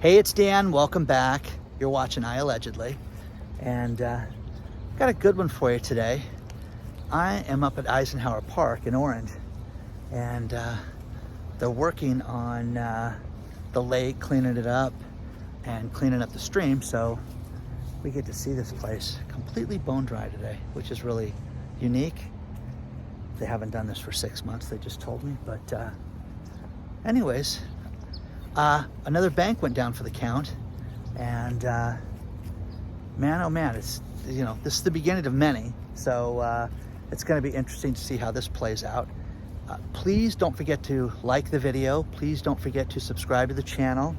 Hey, it's Dan. Welcome back. You're watching iAllegedly. And got a good one for you today. I am up at Eisenhower Park in Orange. And they're working on the lake, cleaning it up and cleaning up the stream. So we get to see this place completely bone dry today, which is really unique. They haven't done this for 6 months, they just told me. But anyways, another bank went down for the count, and man, oh man, it's, you know, this is the beginning of many. So it's going to be interesting to see how this plays out. Please don't forget to like the video. Please don't forget to subscribe to the channel.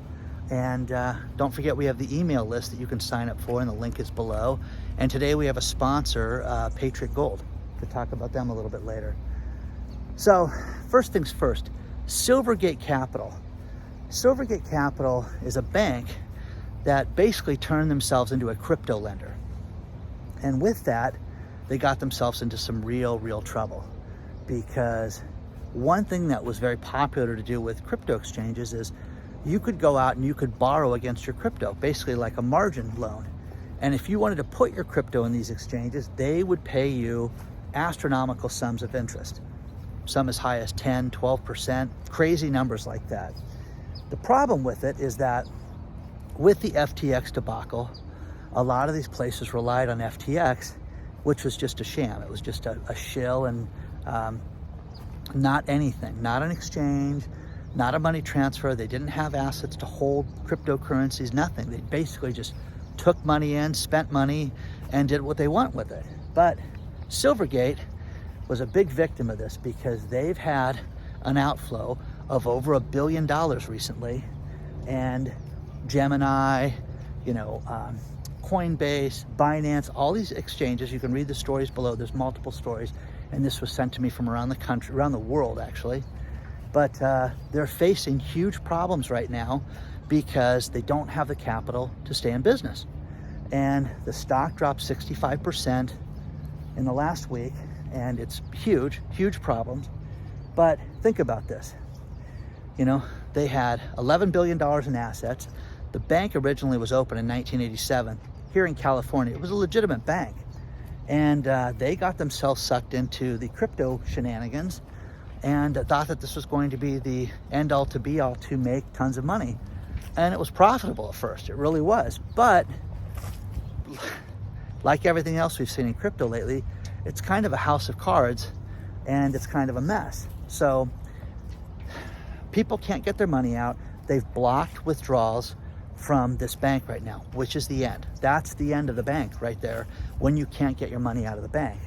And don't forget we have the email list that you can sign up for, and the link is below. And today we have a sponsor, Patriot Gold. We'll talk about them a little bit later. So first things first, Silvergate Capital. Silvergate Capital is a bank that basically turned themselves into a crypto lender. And with that, they got themselves into some real trouble, because one thing that was very popular to do with crypto exchanges is you could go out and you could borrow against your crypto, basically like a margin loan. And if you wanted to put your crypto in these exchanges, they would pay you astronomical sums of interest. Some as high as 10, 12%, crazy numbers like that. The problem with it is that with the FTX debacle, a lot of these places relied on FTX, which was just a sham. It was just a shill and not anything, not an exchange, not a money transfer. They didn't have assets to hold cryptocurrencies, nothing. They basically just took money in, spent money, and did what they want with it. But Silvergate was a big victim of this, because they've had an outflow of over $1 billion recently. And Gemini, Coinbase, Binance, all these exchanges, you can read the stories below. There's multiple stories. And this was sent to me from around the country, around the world actually. But they're facing huge problems right now because they don't have the capital to stay in business. And the stock dropped 65% in the last week, and it's huge problems. But think about this. They had $11 billion in assets. The bank originally was opened in 1987 here in California. It was a legitimate bank. And they got themselves sucked into the crypto shenanigans and thought that this was going to be the end all to be all to make tons of money. And it was profitable at first, it really was. But like everything else we've seen in crypto lately, it's kind of a house of cards, and it's kind of a mess. So people can't get their money out. They've blocked withdrawals from this bank right now, which is the end. That's the end of the bank right there, when you can't get your money out of the bank.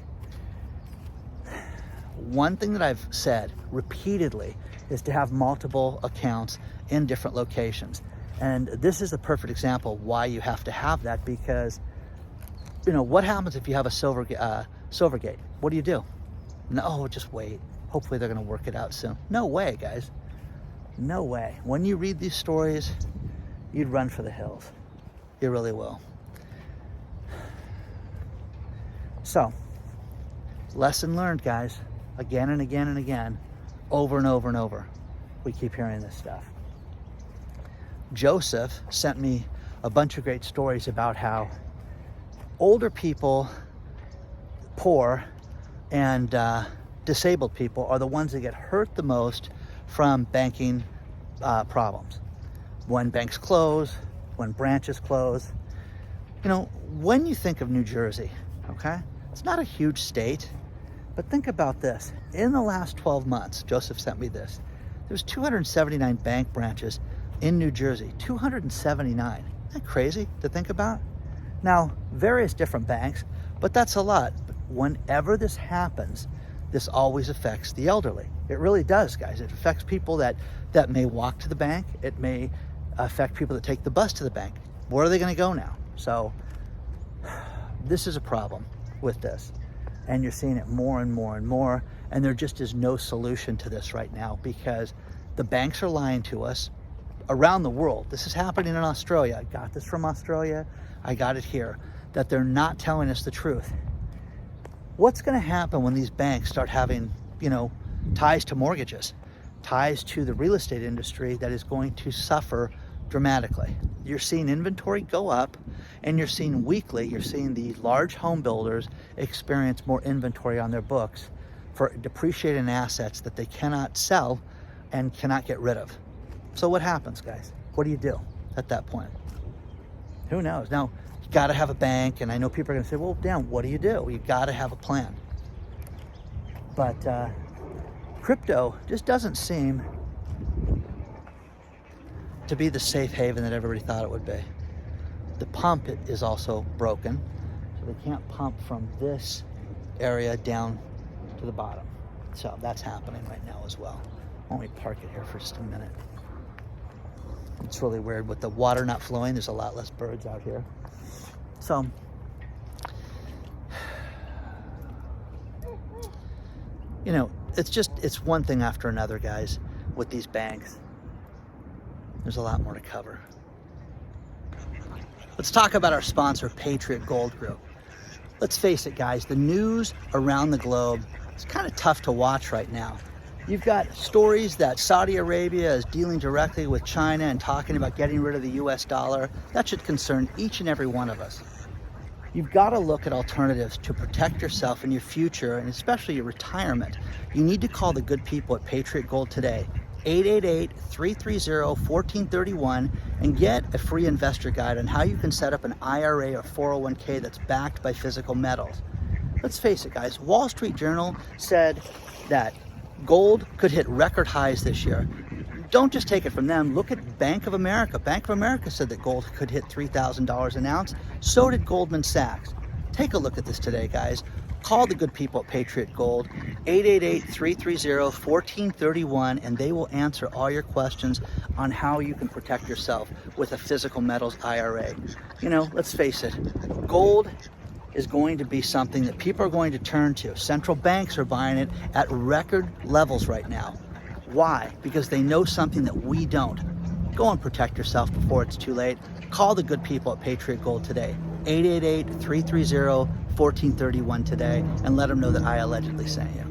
One thing that I've said repeatedly is to have multiple accounts in different locations. And this is a perfect example why you have to have that, because what happens if you have a Silvergate? What do? No, just wait. Hopefully they're going to work it out soon. No way, guys. No way. When you read these stories, you'd run for the hills. You really will. So, lesson learned, guys. Again and again and again, over and over and over. We keep hearing this stuff. Joseph sent me a bunch of great stories about how older people, poor, and disabled people are the ones that get hurt the most from banking problems. When banks close, when branches close. When you think of New Jersey, okay, it's not a huge state, but think about this. In the last 12 months, Joseph sent me this, there's 279 bank branches in New Jersey, 279. Isn't that crazy to think about? Now, various different banks, but that's a lot. But whenever this happens, this always affects the elderly. It really does, guys. It affects people that may walk to the bank. It may affect people that take the bus to the bank. Where are they going to go now? So this is a problem with this. And you're seeing it more and more and more. And there just is no solution to this right now, because the banks are lying to us around the world. This is happening in Australia. I got this from Australia. I got it here. That they're not telling us the truth. What's going to happen when these banks start having, ties to mortgages, ties to the real estate industry that is going to suffer dramatically. You're seeing inventory go up, and you're seeing weekly, you're seeing the large home builders experience more inventory on their books for depreciating assets that they cannot sell and cannot get rid of. So what happens, guys? What do you do at that point? Who knows? Now, you got to have a bank, and I know people are going to say, well, damn, what do? You got to have a plan. But crypto just doesn't seem to be the safe haven that everybody thought it would be. The pump is also broken, so they can't pump from this area down to the bottom. So that's happening right now as well. Why don't we park it here for just a minute? It's really weird with the water not flowing. There's a lot less birds out here. So, you know, it's one thing after another, guys, with these banks. There's a lot more to cover. Let's talk about our sponsor, Patriot Gold Group. Let's face it, guys, the news around the globe is kind of tough to watch right now. You've got stories that Saudi Arabia is dealing directly with China and talking about getting rid of the US dollar. That should concern each and every one of us. You've got to look at alternatives to protect yourself and your future, and especially your retirement. You need to call the good people at Patriot Gold today. 888-330-1431 and get a free investor guide on how you can set up an IRA or 401k that's backed by physical metals. Let's face it, guys, Wall Street Journal said that gold could hit record highs this year. Don't just take it from them. Look at Bank of America. Bank of America said that gold could hit $3,000 an ounce. So did Goldman Sachs. Take a look at this today, guys. Call the good people at Patriot Gold, 888-330-1431, and they will answer all your questions on how you can protect yourself with a physical metals IRA. You know, let's face it, gold is going to be something that people are going to turn to. Central banks are buying it at record levels right now. Why? Because they know something that we don't. Go and protect yourself before it's too late. Call the good people at Patriot Gold today, 888-330-1431 today, and let them know that I allegedly sent you.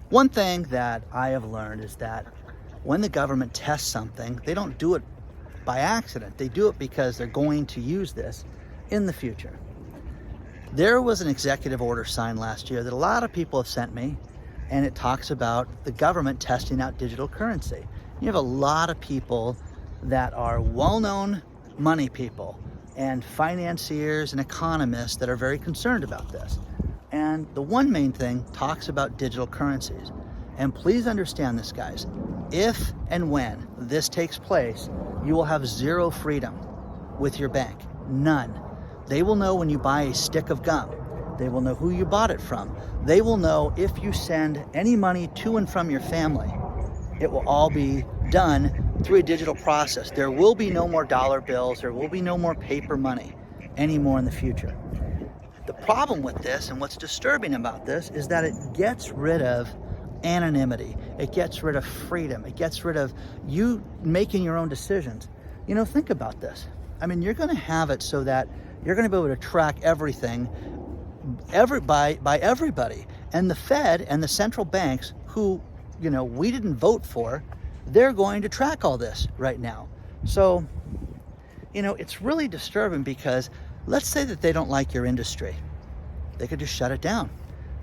One thing that I have learned is that when the government tests something, they don't do it by accident. They do it because they're going to use this in the future. There was an executive order signed last year that a lot of people have sent me, and it talks about the government testing out digital currency. You have a lot of people that are well-known money people and financiers and economists that are very concerned about this. And the one main thing talks about digital currencies. And please understand this, guys. If and when this takes place, you will have zero freedom with your bank. None. They will know when you buy a stick of gum. They will know who you bought it from. They will know if you send any money to and from your family. It will all be done through a digital process. There will be no more dollar bills. There will be no more paper money anymore in the future. The problem with this, and what's disturbing about this, is that it gets rid of anonymity. It gets rid of freedom. It gets rid of you making your own decisions. You know, think about this. I mean, you're going to have it so that you're going to be able to track everything by everybody. And the Fed and the central banks, who, you know, we didn't vote for, they're going to track all this right now. So, you know, it's really disturbing because let's say that they don't like your industry. They could just shut it down.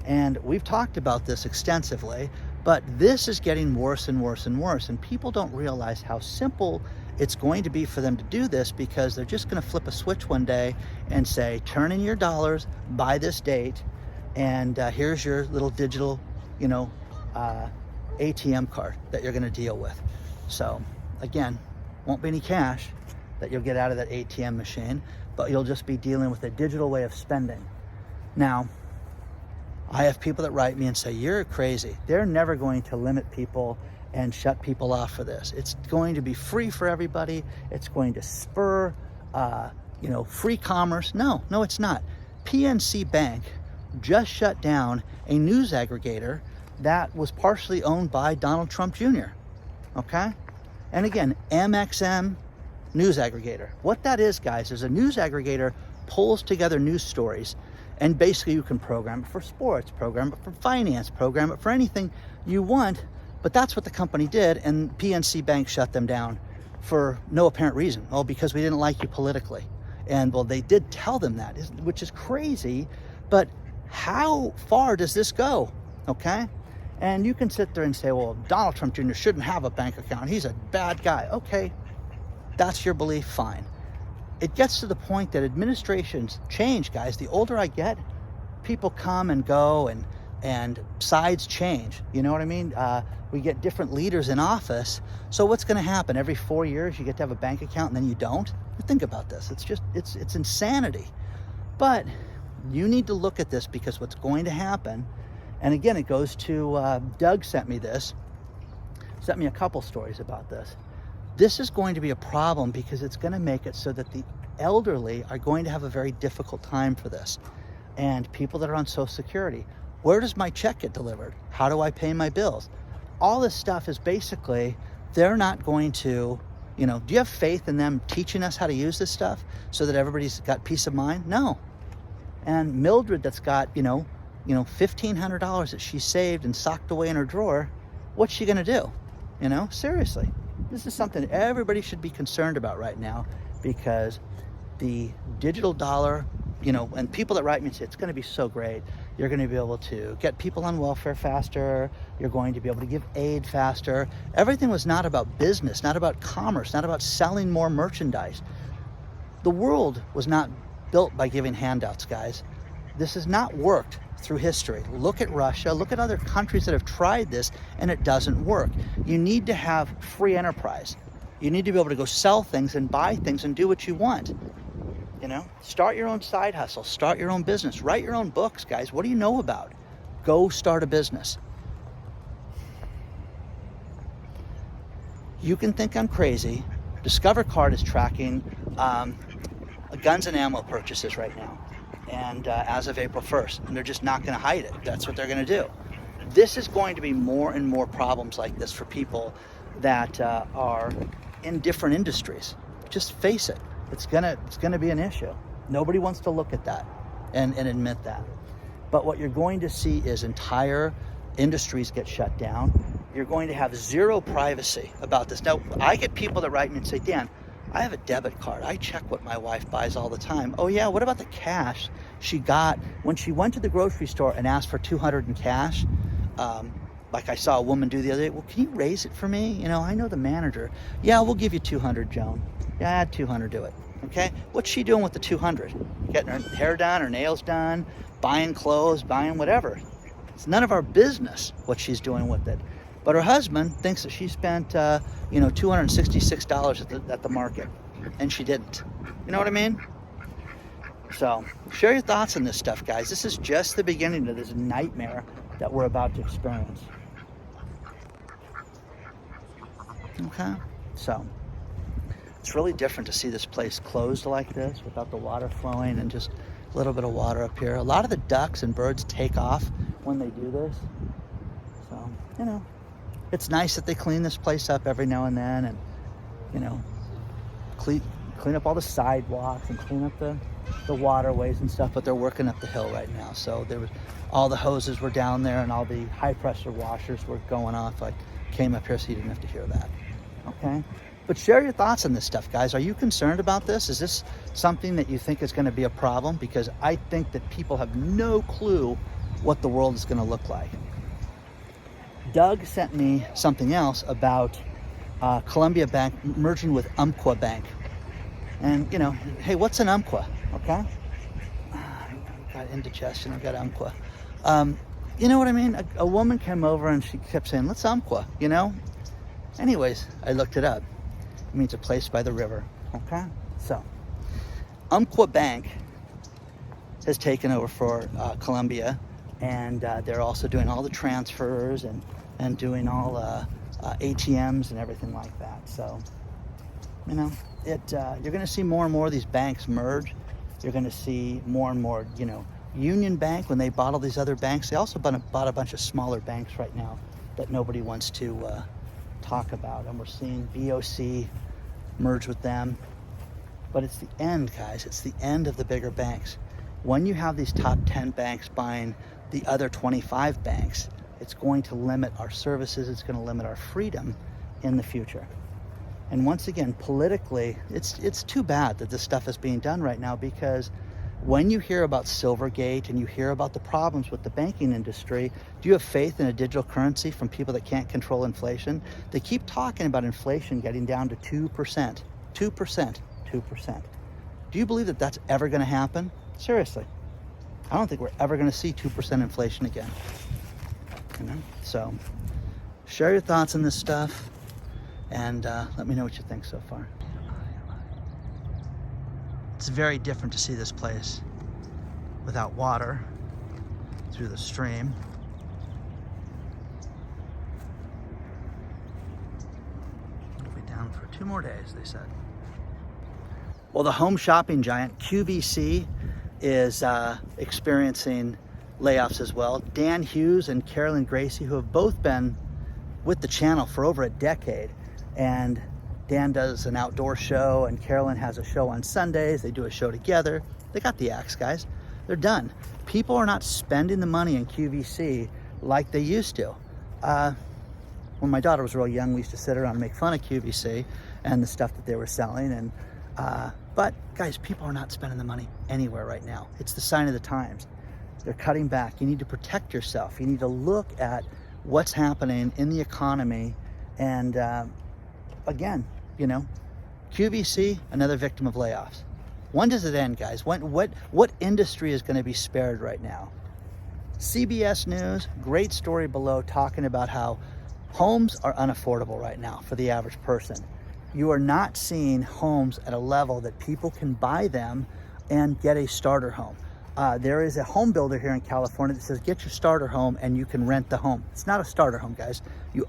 And we've talked about this extensively, but this is getting worse and worse and worse. And people don't realize how simple it's going to be for them to do this, because they're just going to flip a switch one day and say, turn in your dollars by this date, and here's your little digital, you know, ATM card that you're going to deal with. So again, won't be any cash that you'll get out of that ATM machine, but you'll just be dealing with a digital way of spending. Now, I have people that write me and say, you're crazy. They're never going to limit people and shut people off for this. It's going to be free for everybody. It's going to spur, you know, free commerce. No, it's not. PNC Bank just shut down a news aggregator that was partially owned by Donald Trump Jr. Okay? And again, MXM news aggregator. What that is, guys, is a news aggregator pulls together news stories And basically you can program it for sports, program it for finance, program it for anything you want. But that's what the company did, and PNC Bank shut them down for no apparent reason. Oh, because we didn't like you politically. And well, they did tell them that, which is crazy. But how far does this go? Okay? And you can sit there and say, well, Donald Trump Jr. shouldn't have a bank account. He's a bad guy. Okay, that's your belief, fine. It gets to the point that administrations change, guys. The older I get, people come and go, and sides change. You know what I mean? We get different leaders in office. So what's going to happen? Every 4 years, you get to have a bank account and then you don't? Think about this. It's insanity. But you need to look at this, because what's going to happen, and again, it goes to, Doug sent me a couple stories about this. This is going to be a problem, because it's going to make it so that the elderly are going to have a very difficult time for this. And people that are on Social Security, where does my check get delivered? How do I pay my bills? All this stuff is basically, they're not going to, do you have faith in them teaching us how to use this stuff so that everybody's got peace of mind? No. And Mildred, that's got, $1,500 that she saved and socked away in her drawer, what's she going to do? Seriously. This is something everybody should be concerned about right now, because the digital dollar, and people that write me say it's going to be so great. You're going to be able to get people on welfare faster. You're going to be able to give aid faster. Everything was not about business, not about commerce, not about selling more merchandise. The world was not built by giving handouts, guys. This has not worked through history. Look at Russia, look at other countries that have tried this, and it doesn't work. You need to have free enterprise. You need to be able to go sell things and buy things and do what you want. Start your own side hustle, start your own business, write your own books, guys. What do you know about? Go start a business. You can think I'm crazy. Discover Card is tracking guns and ammo purchases right now, and as of April 1st, and they're just not going to hide it. That's what they're going to do. This is going to be more and more problems like this for people that are in different industries. Just face it. It's gonna be an issue. Nobody wants to look at that and admit that. But what you're going to see is entire industries get shut down. You're going to have zero privacy about this. Now, I get people that write me and say, Dan, I have a debit card. I check what my wife buys all the time. Oh yeah, what about the cash she got when she went to the grocery store and asked for $200 in cash? Like I saw a woman do the other day. Well, can you raise it for me? I know the manager. Yeah, we'll give you $200, Joan. Yeah, add $200 to it. Okay? What's she doing with the $200? Getting her hair done, her nails done, buying clothes, buying whatever. It's none of our business what she's doing with it. But her husband thinks that she spent, $266 at the market, and she didn't. You know what I mean? So, share your thoughts on this stuff, guys. This is just the beginning of this nightmare that we're about to experience. Okay? So, it's really different to see this place closed like this without the water flowing and just a little bit of water up here. A lot of the ducks and birds take off when they do this. So, it's nice that they clean this place up every now and then, and, clean up all the sidewalks and clean up the waterways and stuff, but they're working up the hill right now. So all the hoses were down there and all the high pressure washers were going off. I came up here so you didn't have to hear that. Okay? But share your thoughts on this stuff, guys. Are you concerned about this? Is this something that you think is going to be a problem? Because I think that people have no clue what the world is going to look like. Doug sent me something else about Columbia Bank merging with Umpqua Bank. And, hey, what's an Umpqua? Okay? I've got indigestion, I've got Umpqua. You know what I mean? A woman came over and she kept saying, let's Umpqua, Anyways, I looked it up. It means a place by the river. Okay? So, Umpqua Bank has taken over for Columbia, and they're also doing all the transfers and doing all ATMs and everything like that. So, you're going to see more and more of these banks merge. You're going to see more and more, Union Bank, when they bought all these other banks, they also bought a bunch of smaller banks right now that nobody wants to talk about. And we're seeing BOC merge with them. But it's the end, guys. It's the end of the bigger banks. when you have these top 10 banks buying the other 25 banks, it's going to limit our services, it's going to limit our freedom in the future. And once again, politically, it's too bad that this stuff is being done right now, because when you hear about Silvergate and you hear about the problems with the banking industry, do you have faith in a digital currency from people that can't control inflation? They keep talking about inflation getting down to 2%, 2%, 2%. Do you believe that that's ever going to happen? Seriously. I don't think we're ever going to see 2% inflation again. You know? So share your thoughts on this stuff, and let me know what you think so far. It's very different to see this place without water through the stream. It'll be down for 2 more days, they said. Well, the home shopping giant QVC is experiencing layoffs as well. Dan Hughes and Carolyn Gracie, who have both been with the channel for over a decade, and Dan does an outdoor show and Carolyn has a show on Sundays. They do a show together. They got the axe, guys. They're done. People are not spending the money in QVC like they used to. When my daughter was real young, we used to sit around and make fun of QVC and the stuff that they were selling. And but guys, people are not spending the money anywhere right now. It's the sign of the times. They're cutting back. You need to protect yourself. You need to look at what's happening in the economy. And again, you know, QVC, another victim of layoffs. When does it end, guys? What industry is going to be spared right now? CBS News, great story below, talking about how homes are unaffordable right now for the average person. You are not seeing homes at a level that people can buy them and get a starter home. There is a home builder here in California that says, get your starter home and you can rent the home. It's not a starter home, guys. You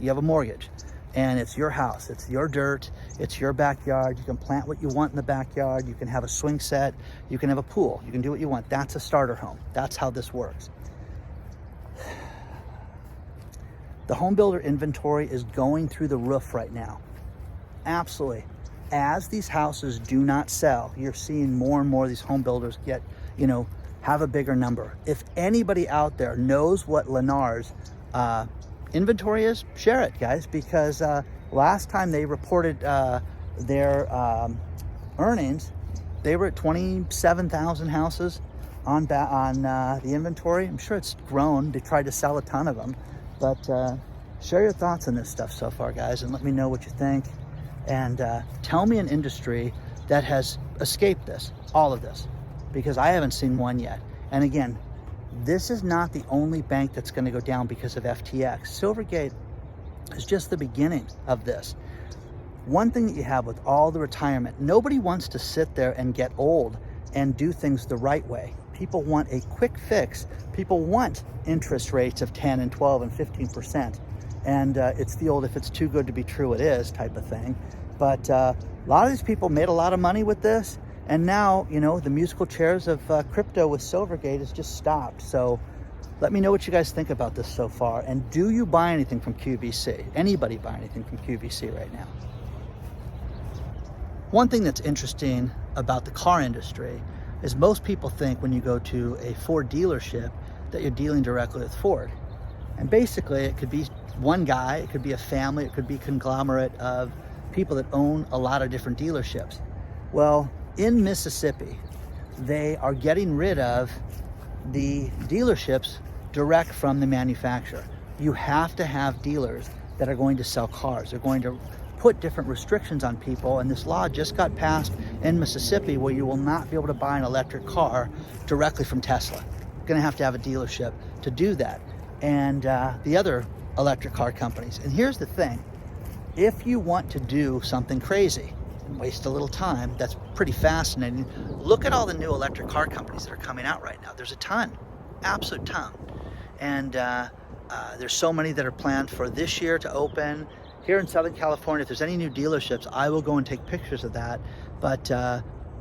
have a mortgage. And it's your house, it's your dirt, it's your backyard. You can plant what you want in the backyard. You can have a swing set, you can have a pool, you can do what you want. That's a starter home. That's how this works. The home builder inventory is going through the roof right now. Absolutely. As these houses do not sell, you're seeing more and more of these home builders get, you know, have a bigger number. If anybody out there knows what Lennar's inventory is, share it, guys, because last time they reported their earnings, they were at 27,000 houses on the inventory. I'm sure it's grown. They tried to sell a ton of them, but share your thoughts on this stuff so far, guys, and let me know what you think. And tell me an industry that has escaped this, all of this, because I haven't seen one yet. And again, this is not the only bank that's going to go down because of FTX. Silvergate is just the beginning of this. One thing that you have with all the retirement, nobody wants to sit there and get old and do things the right way. People want a quick fix. People want interest rates of 10 and 12 and 15%. And it's the old, if it's too good to be true, it is type of thing. But a lot of these people made a lot of money with this. And now, you know, the musical chairs of crypto with Silvergate has just stopped. So let me know what you guys think about this so far. And do you buy anything from QVC? Anybody buy anything from QVC right now? One thing that's interesting about the car industry is most people think when you go to a Ford dealership that you're dealing directly with Ford. And basically it could be one guy, it could be a family, it could be a conglomerate of people that own a lot of different dealerships. Well, in Mississippi, they are getting rid of the dealerships direct from the manufacturer. You have to have dealers that are going to sell cars. They're going to put different restrictions on people, and this law just got passed in Mississippi where you will not be able to buy an electric car directly from Tesla. You're going to have a dealership to do that, and the other electric car companies. And here's the thing, if you want to do something crazy and waste a little time, that's pretty fascinating. Look at all the new electric car companies that are coming out right now. There's a ton, absolute ton. And there's so many that are planned for this year to open. Here in Southern California, if there's any new dealerships, I will go and take pictures of that. But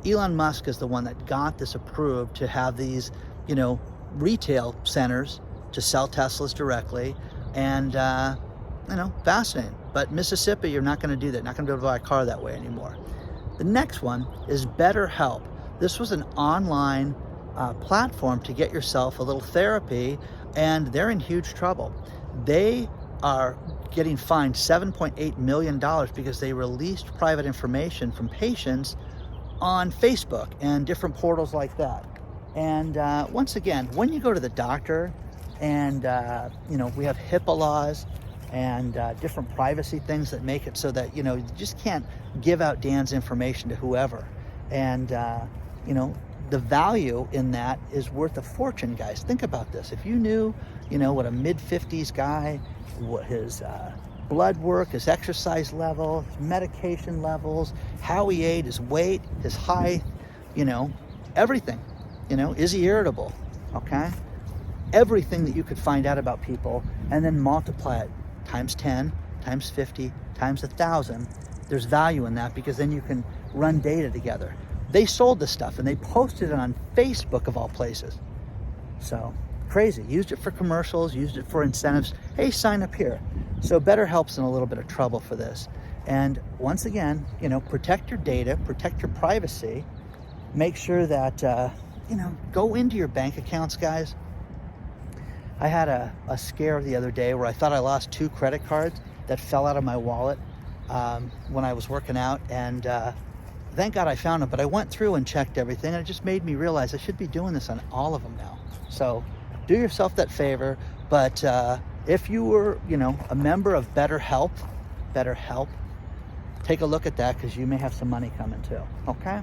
Elon Musk is the one that got this approved to have these, you know, retail centers to sell Teslas directly. And, you know, fascinating. But Mississippi, you're not going to do that. Not going to be able to buy a car that way anymore. The next one is BetterHelp. This was an online platform to get yourself a little therapy, and they're in huge trouble. They are getting fined $7.8 million because they released private information from patients on Facebook and different portals like that. And once again, when you go to the doctor, and we have HIPAA laws and different privacy things that make it so that you just can't give out Dan's information to whoever. And the value in that is worth a fortune, guys. Think about this. If you knew, what a mid-50s guy, what his blood work, his exercise level, his medication levels, how he ate, his weight, his height, everything. Is he irritable? Okay? Everything that you could find out about people, and then multiply it times 10, times 50, times 1,000. There's value in that, because then you can run data together. They sold this stuff and they posted it on Facebook of all places. So crazy. Used it for commercials, used it for incentives. Hey, sign up here. So BetterHelp's in a little bit of trouble for this. And once again, protect your data, protect your privacy. Make sure that, go into your bank accounts, guys. I had a scare the other day where I thought I lost 2 credit cards that fell out of my wallet when I was working out, and thank God I found them. But I went through and checked everything, and it just made me realize I should be doing this on all of them now. So do yourself that favor. But if you were, a member of BetterHelp, take a look at that, because you may have some money coming too. Okay?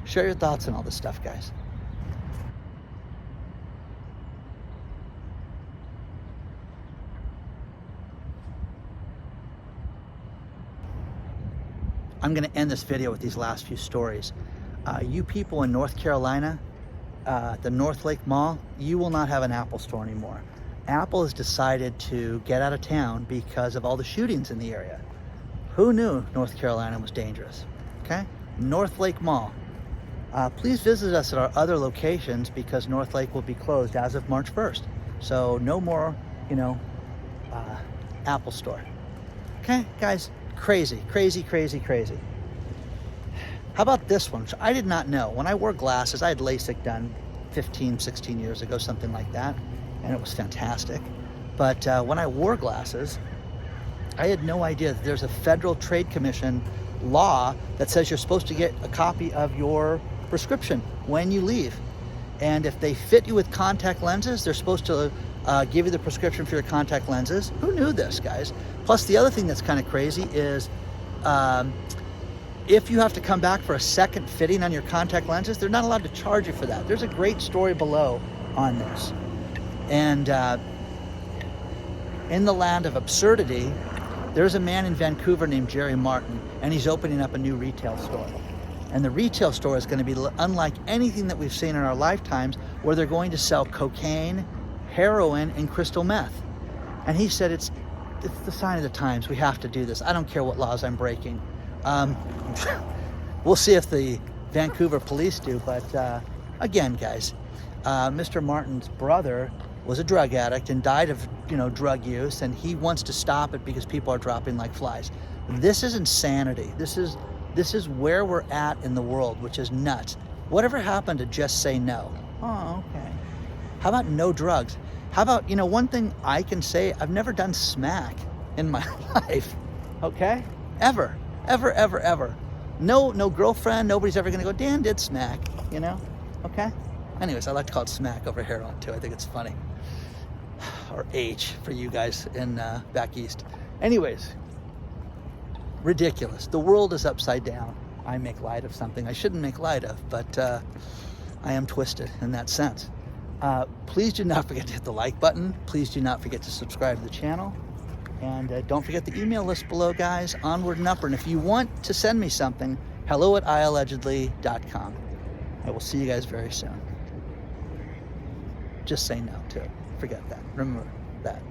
Share your thoughts on all this stuff, guys. I'm going to end this video with these last few stories. You people in North Carolina, the North Lake Mall, you will not have an Apple store anymore. Apple has decided to get out of town because of all the shootings in the area. Who knew North Carolina was dangerous? Okay? North Lake Mall. Please visit us at our other locations, because North Lake will be closed as of March 1st. So no more, Apple store. Okay, guys? Crazy, crazy, crazy, crazy. How about this one, which I did not know. When I wore glasses, I had LASIK done 15, 16 years ago, something like that, and it was fantastic. But when I wore glasses, I had no idea that there's a Federal Trade Commission law that says you're supposed to get a copy of your prescription when you leave. And if they fit you with contact lenses, they're supposed to give you the prescription for your contact lenses. Who knew this, guys? Plus, the other thing that's kind of crazy is if you have to come back for a second fitting on your contact lenses, they're not allowed to charge you for that. There's a great story below on this. And in the land of absurdity, there's a man in Vancouver named Jerry Martin, and he's opening up a new retail store. And the retail store is going to be unlike anything that we've seen in our lifetimes, where they're going to sell cocaine, heroin, and crystal meth. And he said, it's the sign of the times. We have to do this. I don't care what laws I'm breaking. We'll see if the Vancouver police do. But again, guys, Mr. Martin's brother was a drug addict and died of drug use, and he wants to stop it because people are dropping like flies. This is insanity. This is where we're at in the world, which is nuts. Whatever happened to just say no? Oh, okay. How about no drugs? How about, one thing I can say, I've never done smack in my life, okay? Ever. No girlfriend, nobody's ever gonna go, Dan did smack, okay? Anyways, I like to call it smack over heroin too. I think it's funny. Or H for you guys in back east. Anyways, ridiculous. The world is upside down. I make light of something I shouldn't make light of, but I am twisted in that sense. Please do not forget to hit the like button. Please do not forget to subscribe to the channel. And don't forget the email list below, guys. Onward and Upward. And if you want to send me something, hello@iAllegedly.com. I will see you guys very soon. Just say no, too. Forget that. Remember that.